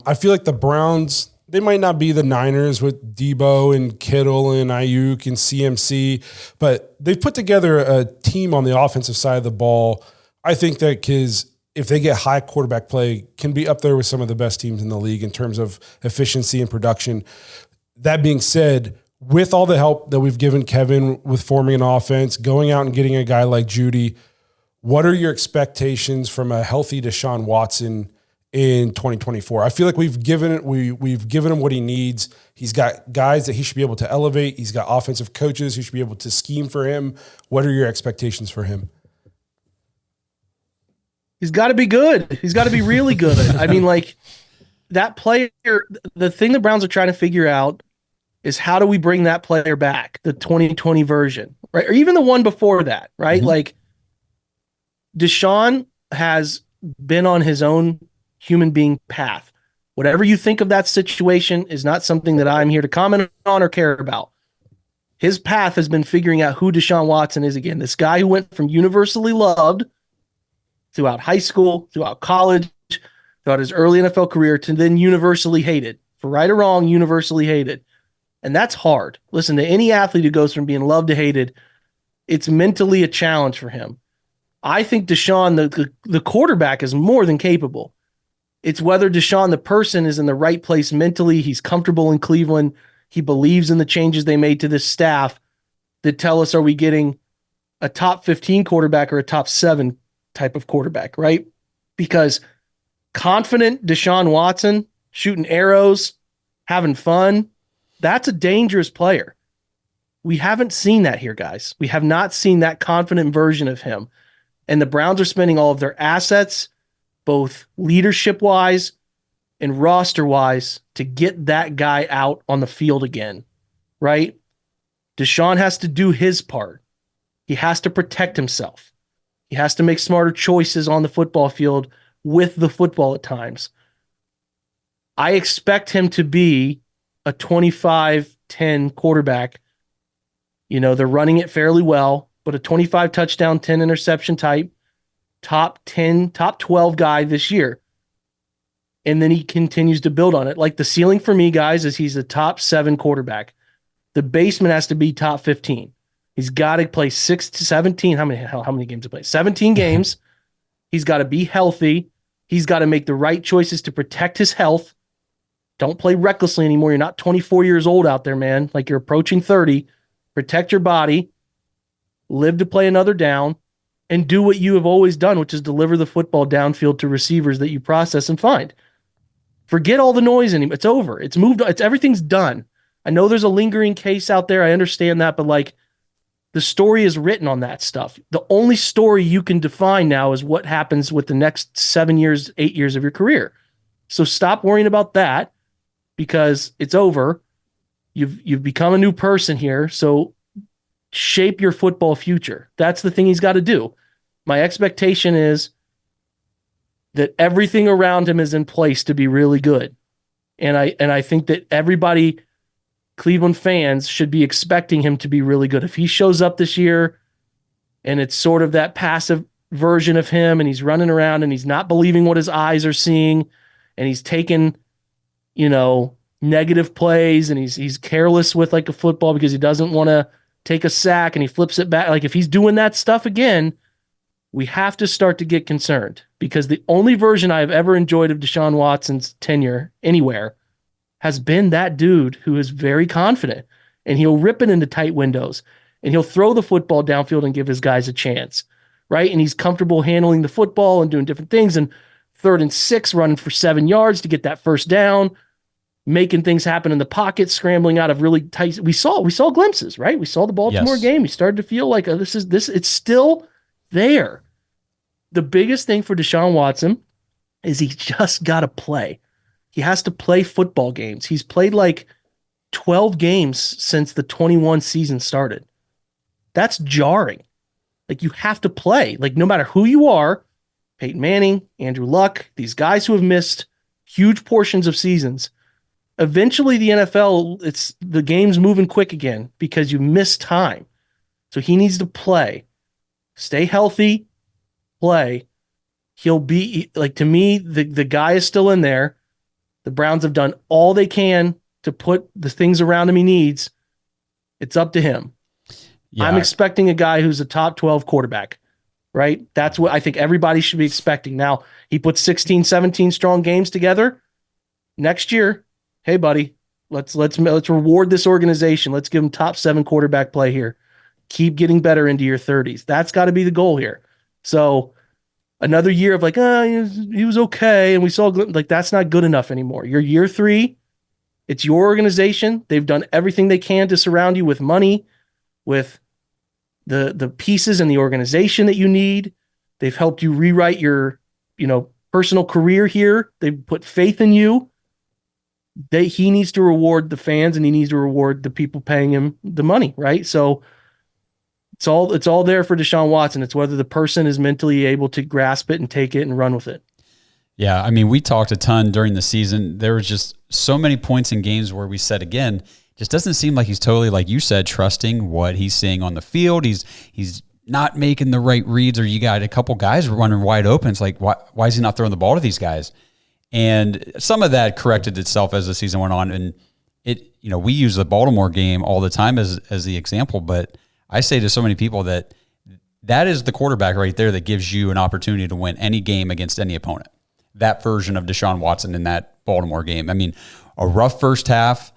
I feel like the Browns, they might not be the Niners with Debo and Kittle and Ayuk and CMC, but they've put together a team on the offensive side of the ball. I think that if they get high quarterback play, can be up there with some of the best teams in the league in terms of efficiency and production. That being said, with all the help that we've given Kevin with forming an offense, going out and getting a guy like Judy, what are your expectations from a healthy Deshaun Watson in 2024? I feel like we've given him what he needs. He's got guys that he should be able to elevate. He's got offensive coaches who should be able to scheme for him. What are your expectations for him? He's got to be good. He's got to be really good. I mean, like that player, the thing the Browns are trying to figure out is how do we bring that player back, the 2020 version, right? Or even the one before that, right? Mm-hmm. Like Deshaun has been on his own human being path. Whatever you think of that situation is not something that I'm here to comment on or care about. His path has been figuring out who Deshaun Watson is again. This guy who went from universally loved throughout high school, throughout college, throughout his early NFL career to then universally hated. For right or wrong, universally hated. And that's hard. Listen, to any athlete who goes from being loved to hated, it's mentally a challenge for him. I think Deshaun, the quarterback, is more than capable. It's whether Deshaun, the person, is in the right place mentally. He's comfortable in Cleveland. He believes in the changes they made to this staff that tell us, are we getting a top 15 quarterback or a top 7 type of quarterback, right? Because confident Deshaun Watson, shooting arrows, having fun, that's a dangerous player. We haven't seen that here, guys. We have not seen that confident version of him. And the Browns are spending all of their assets, both leadership-wise and roster-wise, to get that guy out on the field again, right? Deshaun has to do his part. He has to protect himself. He has to make smarter choices on the football field with the football at times. I expect him to be a 25-10 quarterback. You know, they're running it fairly well, but a 25 touchdown, 10 interception type, top 10, top 12 guy this year. And then he continues to build on it. Like the ceiling for me, guys, is he's a top 7 quarterback. The basement has to be top 15. He's got to play 6 to 17. How many games to play? 17 games. He's got to be healthy. He's got to make the right choices to protect his health. Don't play recklessly anymore. You're not 24 years old out there, man. Like you're approaching 30. Protect your body. Live to play another down. And do what you have always done, which is deliver the football downfield to receivers that you process and find. Forget all the noise anymore. It's over. It's moved on. Everything's done. I know there's a lingering case out there. I understand that, but like the story is written on that stuff. The only story you can define now is what happens with the next 7 years, 8 years of your career. So stop worrying about that because it's over. You've become a new person here. So shape your football future. That's the thing he's got to do. My expectation is that everything around him is in place to be really good. And I think that everybody, Cleveland fans, should be expecting him to be really good. If he shows up this year and it's sort of that passive version of him and he's running around and he's not believing what his eyes are seeing and he's taking, negative plays and he's careless with like a football because he doesn't want to take a sack and he flips it back. Like if he's doing that stuff again, we have to start to get concerned because the only version I've ever enjoyed of Deshaun Watson's tenure anywhere has been that dude who is very confident and he'll rip it into tight windows and he'll throw the football downfield and give his guys a chance, right? And he's comfortable handling the football and doing different things and 3rd and 6 running for 7 yards to get that first down, making things happen in the pocket, scrambling out of really tight. We saw glimpses, right? We saw the Baltimore game. We started to feel like it's still there. The biggest thing for Deshaun Watson is he just got to play. He has to play football games. He's played like 12 games since the 21 season started. That's jarring. Like you have to play. Like no matter who you are, Peyton Manning, Andrew Luck, these guys who have missed huge portions of seasons, eventually the NFL, it's the game's moving quick again because you miss time. So he needs to play. Stay healthy, play. He'll be, like, to me, the guy is still in there. The Browns have done all they can to put the things around him he needs. It's up to him. Yeah. I'm expecting a guy who's a top 12 quarterback, right? That's what I think everybody should be expecting. Now, he puts 16, 17 strong games together. Next year, hey, buddy, let's reward this organization. Let's give him top 7 quarterback play here. Keep getting better into your 30s. That's got to be the goal here. So another year of like, he was okay, and we saw, like, that's not good enough anymore. You're year 3. It's your organization. They've done everything they can to surround you with money, with the pieces and the organization that you need. They've helped you rewrite your, personal career here. They've put faith in you. He needs to reward the fans, and he needs to reward the people paying him the money, right? So it's all there for Deshaun Watson. It's whether the person is mentally able to grasp it and take it and run with it. Yeah, I mean, we talked a ton during the season. There was just so many points in games where we said, again, just doesn't seem like he's totally, like you said, trusting what he's seeing on the field. He's not making the right reads, or you got a couple guys running wide open. It's like, why is he not throwing the ball to these guys? And some of that corrected itself as the season went on. And we use the Baltimore game all the time as the example, but I say to so many people that is the quarterback right there that gives you an opportunity to win any game against any opponent. That version of Deshaun Watson in that Baltimore game. I mean, a rough first half,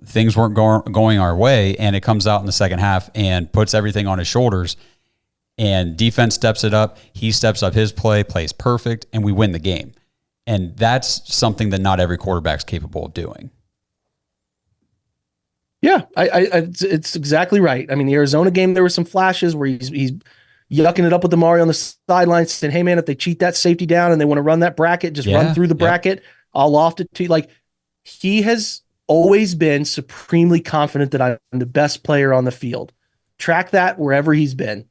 things weren't going our way, and it comes out in the second half and puts everything on his shoulders, and defense steps it up. He steps up his play, plays perfect, and we win the game. And that's something that not every quarterback's capable of doing. Yeah, it's exactly right. I mean, the Arizona game, there were some flashes where he's yucking it up with the Mario on the sidelines, saying, hey, man, if they cheat that safety down and they want to run that bracket, just run through the bracket. I'll loft it to you. Like, he has always been supremely confident that I'm the best player on the field. Track that wherever he's been.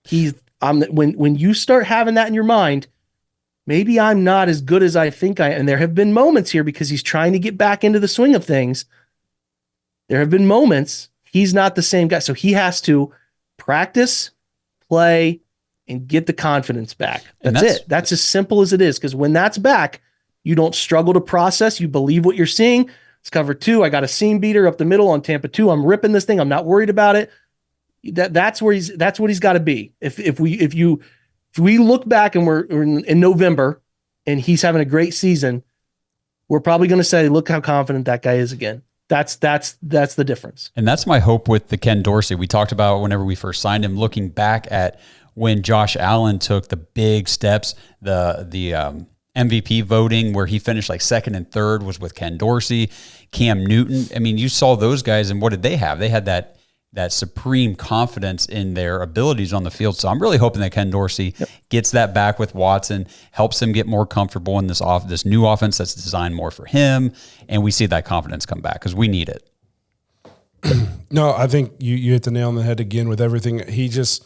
When you start having that in your mind, maybe I'm not as good as I think I am. And there have been moments here because he's trying to get back into the swing of things. There have been moments he's not the same guy. So he has to practice, play, and get the confidence back. That's it. That's as simple as it is. Because when that's back, you don't struggle to process. You believe what you're seeing. It's cover 2. I got a seam beater up the middle on Tampa 2. I'm ripping this thing. I'm not worried about it. That's what he's got to be. If we look back and we're in November and he's having a great season, we're probably going to say, look how confident that guy is again. That's the difference. And that's my hope with the Ken Dorsey. We talked about whenever we first signed him, looking back at when Josh Allen took the big steps, the MVP voting where he finished like second and third was with Ken Dorsey, Cam Newton. I mean, you saw those guys, and what did they have? They had that supreme confidence in their abilities on the field. So I'm really hoping that Ken Dorsey gets that back with Watson, helps him get more comfortable in this new offense that's designed more for him, and we see that confidence come back because we need it. No, I think you hit the nail on the head again with everything. He just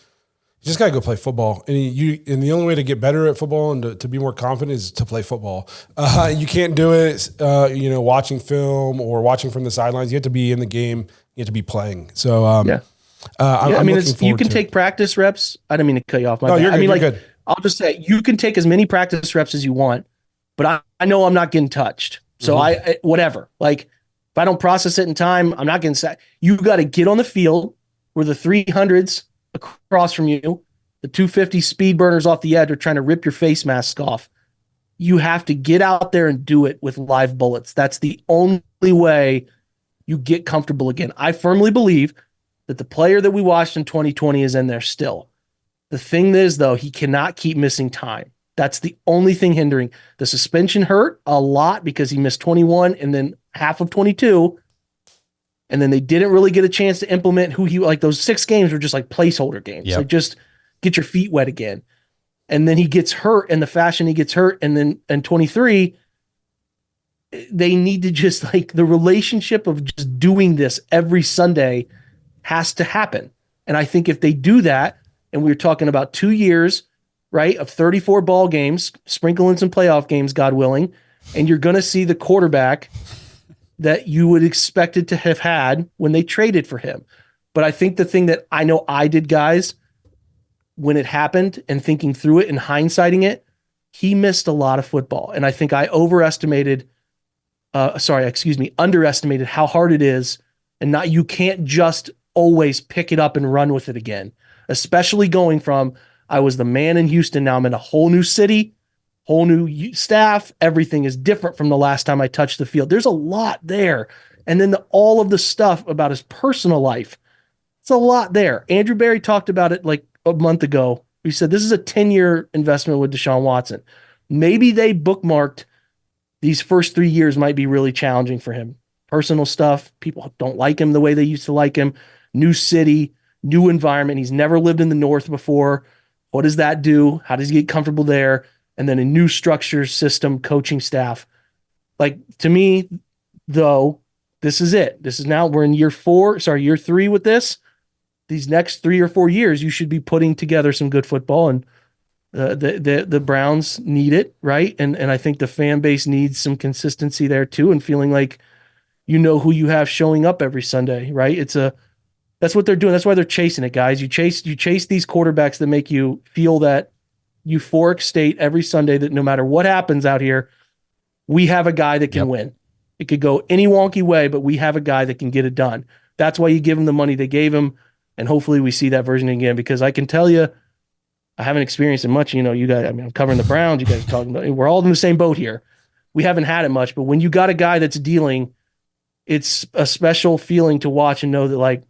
got to go play football, and the only way to get better at football and to be more confident is to play football. You can't do it, watching film or watching from the sidelines. You have to be in the game. You have to be playing. So, you can take practice reps. I didn't mean to cut you off. No, you're good. You're good. I'll just say you can take as many practice reps as you want, but I know I'm not getting touched. So whatever. Like, if I don't process it in time, I'm not getting sacked. You got to get on the field where the 300s across from you, the 250 speed burners off the edge are trying to rip your face mask off. You have to get out there and do it with live bullets. That's the only way you get comfortable again. I firmly believe that the player that we watched in 2020 is in there still. The thing is, though, he cannot keep missing time. That's the only thing hindering. The suspension hurt a lot because he missed 21 and then half of 22. And then they didn't really get a chance to implement those 6 games were just like placeholder games. Like, just get your feet wet again. And then he gets hurt in the fashion he gets hurt. And then in 23, they need to just the relationship of just doing this every Sunday has to happen. And I think if they do that, and we're talking about 2 years, right, of 34 ball games, sprinkling some playoff games, God willing, and you're going to see the quarterback that you would expect it to have had when they traded for him. But I think the thing that I know I did, guys, when it happened and thinking through it and hindsighting it, he missed a lot of football. And I think I overestimated underestimated how hard it is, and you can't just always pick it up and run with it again, especially going from, I was the man in Houston, now I'm in a whole new city, whole new staff. Everything is different from the last time I touched the field. There's a lot there. And then all of the stuff about his personal life, it's a lot there. Andrew Berry talked about it like a month ago. He said, this is a 10-year investment with Deshaun Watson. Maybe they bookmarked these first 3 years might be really challenging for him. Personal stuff. People don't like him the way they used to like him. New city, new environment. He's never lived in the North before. What does that do? How does he get comfortable there? And then a new structure, system, coaching staff. Like, to me, though, this is it. This is now, we're in year 3 with this. These next 3 or 4 years, you should be putting together some good football, and the Browns need it, right? And I think the fan base needs some consistency there too, and feeling like you know who you have showing up every Sunday, right? That's what they're doing. That's why they're chasing it, guys. You chase these quarterbacks that make you feel that euphoric state every Sunday that no matter what happens out here, we have a guy that can win. It could go any wonky way, but we have a guy that can get it done. That's why you give him the money they gave him, and hopefully we see that version again, because I can tell you, I haven't experienced it much. You guys, I'm covering the Browns. You guys are talking about, we're all in the same boat here. We haven't had it much, but when you got a guy that's dealing, it's a special feeling to watch and know that, like,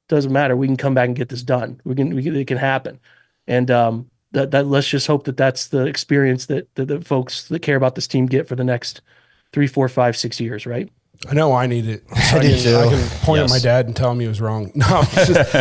doesn't matter. We can come back and get this done. It can happen. And that let's just hope that that's the experience that the folks that care about this team get for the next 3, 4, 5, 6 years, right? I know I need it. I can point at my dad and tell him he was wrong. No, it's just,